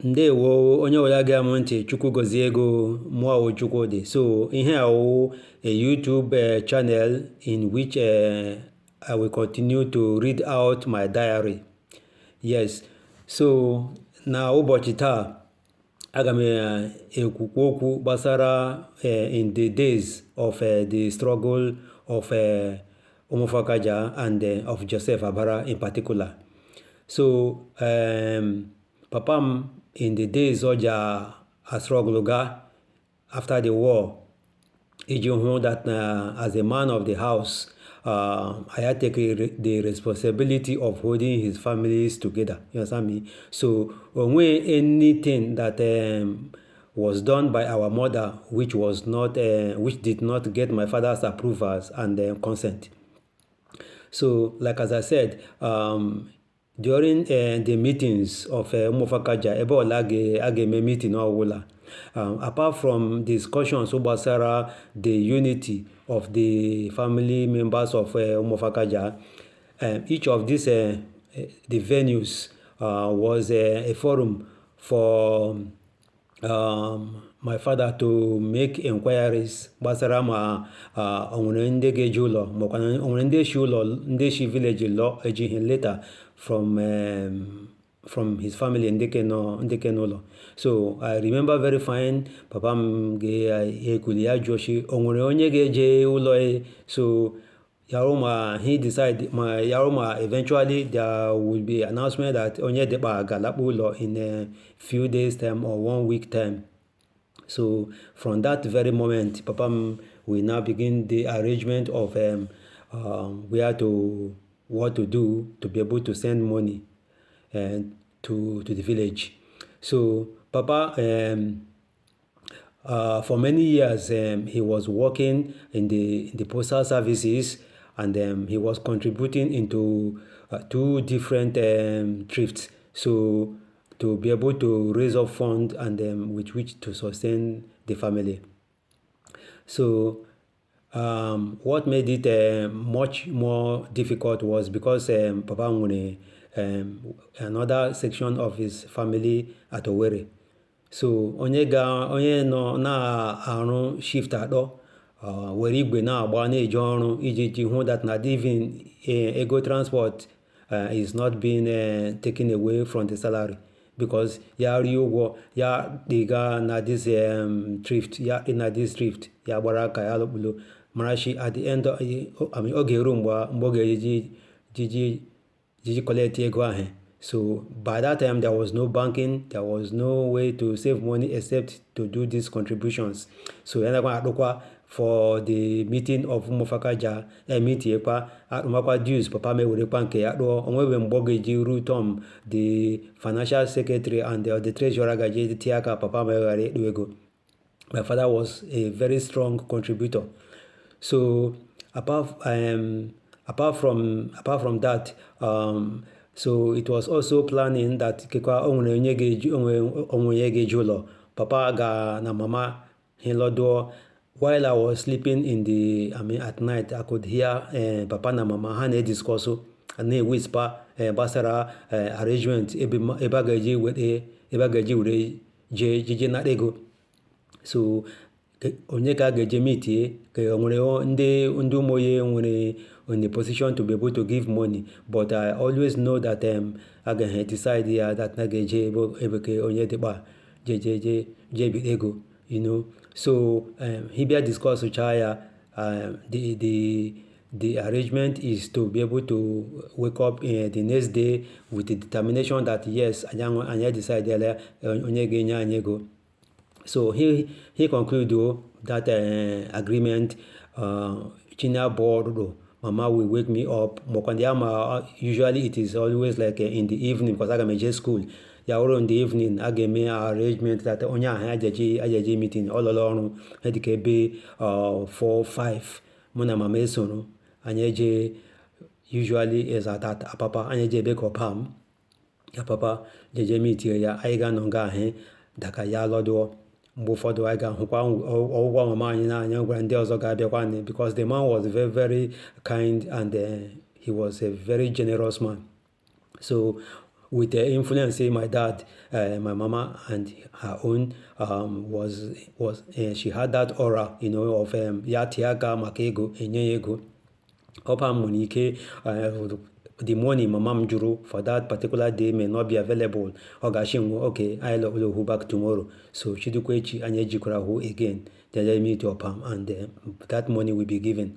Ndewo onye ọbụla ga-amụ ntị. Chukwu gọzie ego mụọ Chukwu dị. So ihe a wụ a YouTube channel in which I will continue to read out my diary. Yes. So na ụbọchị taa aga m ekwukwu okwu gbasara in the days of the struggle of Umuofakaja and of Joseph Abara in particular. So papa m in the days ọ ji struggle ga after the war, iji hụ that as a man of the house, I had taken the responsibility of holding his families together. You understand me? So onwe anything that was done by our mother which was not which did not get my father's approvals and consent. So like as I said, during the meetings of Umuofakaja, ebe ọla a ga-eme meeting ọwụla, apart from discussions gbasara the unity of the family members of Umuofakaja, each of these the venues was a forum for my father to make inquiries gbasara ma onwere ndị ga-eji ụlọ makwa onwere ndị shi ụlọ ndị shi village lọ ejighị later from his family ndị ke n'ụlọ. So I remember very fine, papa m ga-ekuli ya jụọ onwere onye ga-eje ụlọ. So Yaroma, he decided, Yaroma, eventually there will be announcement that onye deba galakpo in a few days time or 1 week time. So from that very moment, papa will now begin the arrangement of what to do to be able to send money to the village. So papa, for many years, he was working in the postal services, and he was contributing into 2 different thrifts. So to be able to raise up funds and with which to sustain the family. So what made it much more difficult was because papa nwere another section of his family at Owerri. So onye nọ na-arụ shift atọ were igwe na-agba na-eje ọrụ iji hụ that na even ego transport is not being taken away from the salary, because ya rie ụgwọ ya dịga na this thrift ya gbara aka ya lụkpụlo marachi at the end ọ ga-eru mgbe ọ ga-eji collect ego ahụ. So by that time there was no banking, there was no way to save money except to do these contributions. So yanakwa for the meeting of Umuofakaja emitiekwa atụmakwa dues papa mewerekwa nke ya kpụọ. Onwebe mgbe ọ ga-eji ru the financial secretary and the treasurer gaji tie aka papa meghara ekpu ego. My father was a very strong contributor. So apart from that, so it was also planning that onwe onye ga-eji ụlọ papa ga na mama hilodo. While I was sleeping at night, I could hear papa na mama ha na-discuss and na-whisper gbasara arrangement ebe a ga-eji were jeje na ego. So onye ka ga-eje meetie ka onwere ndị ụmụnye nwere in the position to be able to give money, but I always know that I can decide that na ga-eje ebe ke onye dịkpa je bid ego, you know. So he bịa discuss ya, the arrangement is to be able to wake up the next day with the determination that yes, anyị decide onye ga-enye anyị ego. So he concluded that agreement. China board, mama will wake me up. Usually it is always like in the evening because I can school. Ya ọrụ in the evening a ga-eme arrangement that onye ahụ ajaji meeting all along dịka ebe 4-5 mụ na mama esoro anyị eje. Usually is at that papa anyị eje ebe kọpam ya papa jeje meeting ya anyị ga-anọ nga ahụ daka ya lọdụọ. Mgbe ụfọdụ anyị ga-ahụkwa ọgwụgwọ mama anyị n'anya gwara ndị ọzọ ga-abịakwa because the man was very very kind and he was a very generous man. So with the influence my dad, my mama, and her own she had that aura, of ya tiaka makego enye ego. Upper Monique, the money mama juru for that particular day may not be available. Ogashin, okay, I'll go back tomorrow. So Chidukwechi and Yejikurahu again. Then let me to Opam, and that money will be given.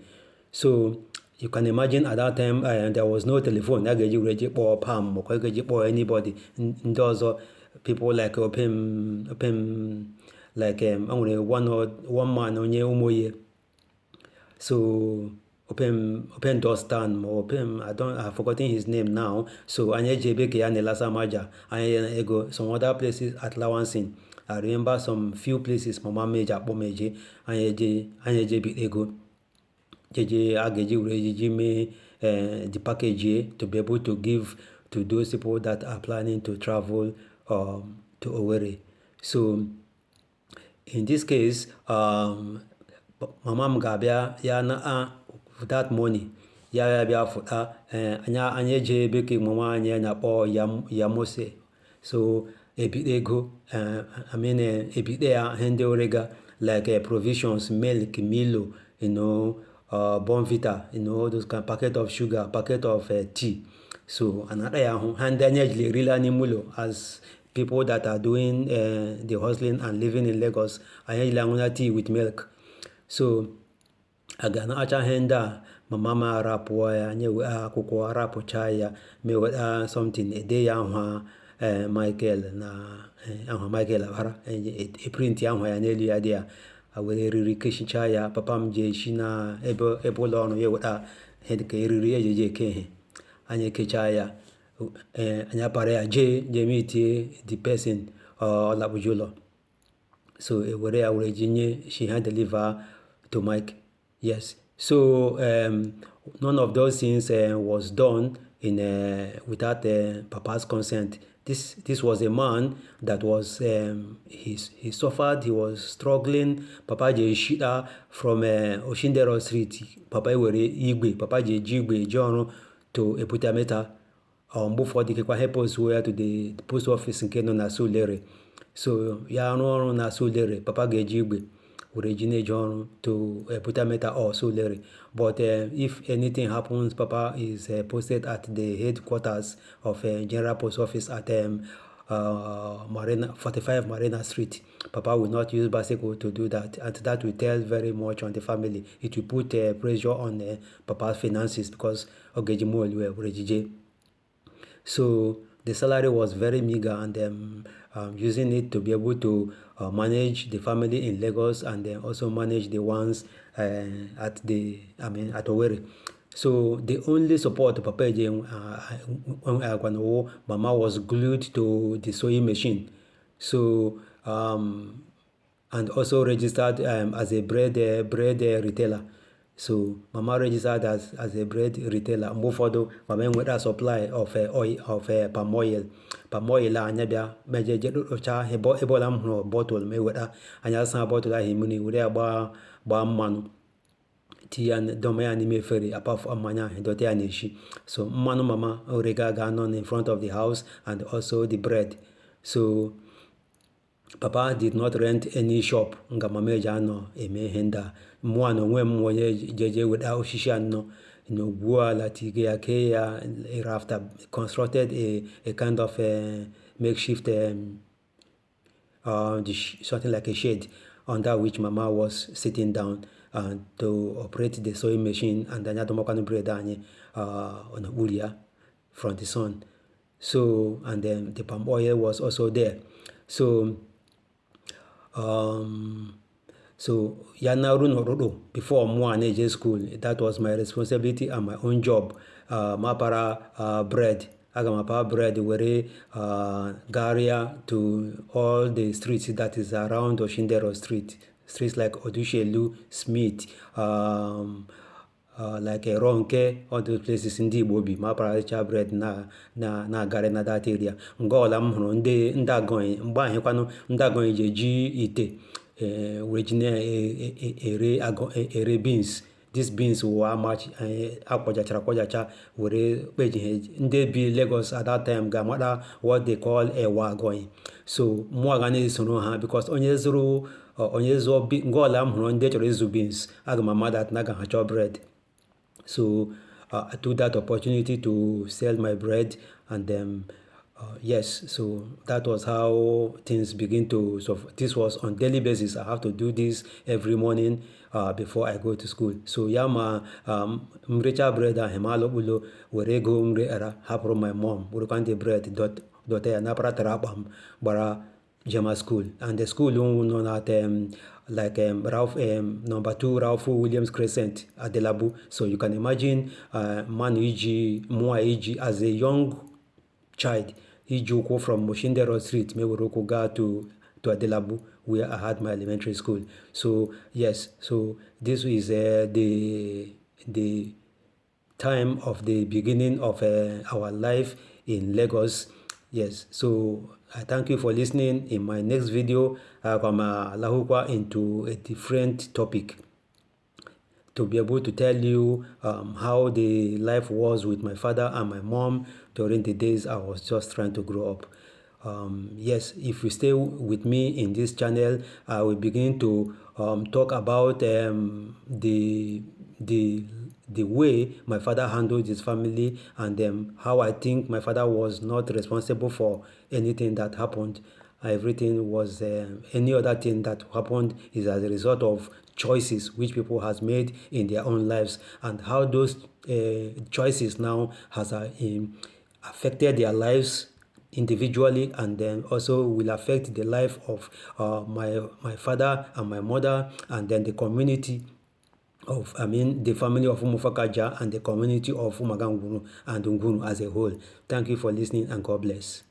So you can imagine at that time there was no telephone. Or Pam or anybody. And also people like open like only one man on Umoye. So open Dostan or I've forgotten his name now. So Anye Jebeke and Elasa Maja, Anye Ego, some other places at Lawansing. I remember some few places Mama Meja Pomeje, Anye Jebi Ego. JJ Ageji Ureji me the package to be able to give to those people that are planning to travel to Owerri. So in this case, mama m ga-abịa ya na that money ya bịa fụta anyị eje ebe ka mama anyị na-akpọ ya mose. So ebido ego ebido ya ihe ndị orega like provisions, milk, Milo, Bonvita, all those kind, packet of sugar, packet of tea. So another ya hụ ha ndị anyị ejiri erila n'ime ụlọ as people that are doing the hustling and living in Lagos. Anyị ejiri aṅụnya tea with milk. So aga na-acha ihe ndị a mama m arapụọ ya nye akwụkwọ arapụcha ya meweta something ede ya ahụ Michael na ahụ Michael abara eprint ahụ ya n'elu ya dị ya were eriri keshicha ya. Papa m je eshi na ebe ụlọ ọrụ ya weta ihe dịka eriri ejeje eke ihe anyị ekecha ya anyị apara ya jee meetie the person ọlakpuji ụlọ. So were ya were ji nye she had deliver to Mike. Yes. So none of those things was done in without Papa's consent. This was a man that was he suffered. He was struggling. Papa je shita from Oshindero Street. Papa were igwe. Papa je jigwe John to Eputameta. Before the kekwa help us were to the post office in Keno na Sulere. So ya no na Sulere. Papa ge jigwe. Origine John to Putameta or Sulere. But if anything happens, Papa is posted at the headquarters of General Post Office at Marina 45 Marina Street. Papa will not use bicycle to do that, and that will tell very much on the family. It will put pressure on Papa's finances because Ogejimo were Origine. So the salary was very meager, and using it to be able to manage the family in Lagos and then also manage the ones at Owerri. So the only support Papa when Mama was glued to the sewing machine. So and also registered as a bread retailer. So Mama registered as a bread retailer. Mgbe ụfọdụ Mama enwere a supply of palm oil. Palm oil anya bịa mejeje rụcha ebe ọla m hụrụ bọtụl ma eweta anya asa bọtụl ahụ mmiri were ya gbaa mmanụ tinye ya dọma ya n'ime efere apafọ mmanya ahụ dọta ya n'eshi. So mmanụ Mama orega ga-anọ in front of the house and also the bread. So Papa did not rent any shop nga Mama eji anọ eme ihe ndị a. Mụa na onwe m onye jeje weta osisi anọ gbuo ala tige ya kee ya after constructed a kind of makeshift something like a shade under which Mama was sitting down to operate the sewing machine, and then adomakwana bread anyị on Uria from the sun. So and then the palm oil was also there. So so yana runo before mwa na school, that was my responsibility and my own job. Mapara bread, aga mapara bread were garia to all the streets that is around Oshindero Street, streets like Odushelu, Smith, like Ronke, all those places in Dibobi. Mapara bread na gare na that area. Ngola m hụrụ ndị ndagoin mgbe ahụ kwanu ndagoin je ji ite original ere beans, these beans will match akwajacha were peji ndị bi Lagos at that time ga-amata what they call ewa going. So mụ ga na-esoro ha because onye zụọ ngwa ọla m hụrụ ndị chọrọ ịzụ beans, aga m ama that na ga ha chọọ bread. So I took that opportunity to sell my bread, and yes, so that was how things begin to. So this was on daily basis. I have to do this every morning before I go to school. So yama mrecha bread and hemalo bulo were go mre era hapro my mom. We can the bread dot ya napra terabam bara Jama school, and the school known at Ralph number 2 Ralph Williams Crescent at Delabu. So you can imagine man Mua Iji as a young child. Ijuko from Moshindero Street, Meworoko ga to Adelabu, where I had my elementary school. So yes, so this is the time of the beginning of our life in Lagos. Yes, so I thank you for listening. In my next video, I come into a different topic to be able to tell you how the life was with my father and my mom during the days I was just trying to grow up. Yes, if you stay with me in this channel, I will begin to talk about the way my father handled his family, and how I think my father was not responsible for anything that happened. Everything was any other thing that happened is as a result of choices which people has made in their own lives, and how those choices now has affected their lives individually, and then also will affect the life of my father and my mother, and then the community of, the family of Umufakaja and the community of Umagangunu and Ungunu as a whole. Thank you for listening, and God bless.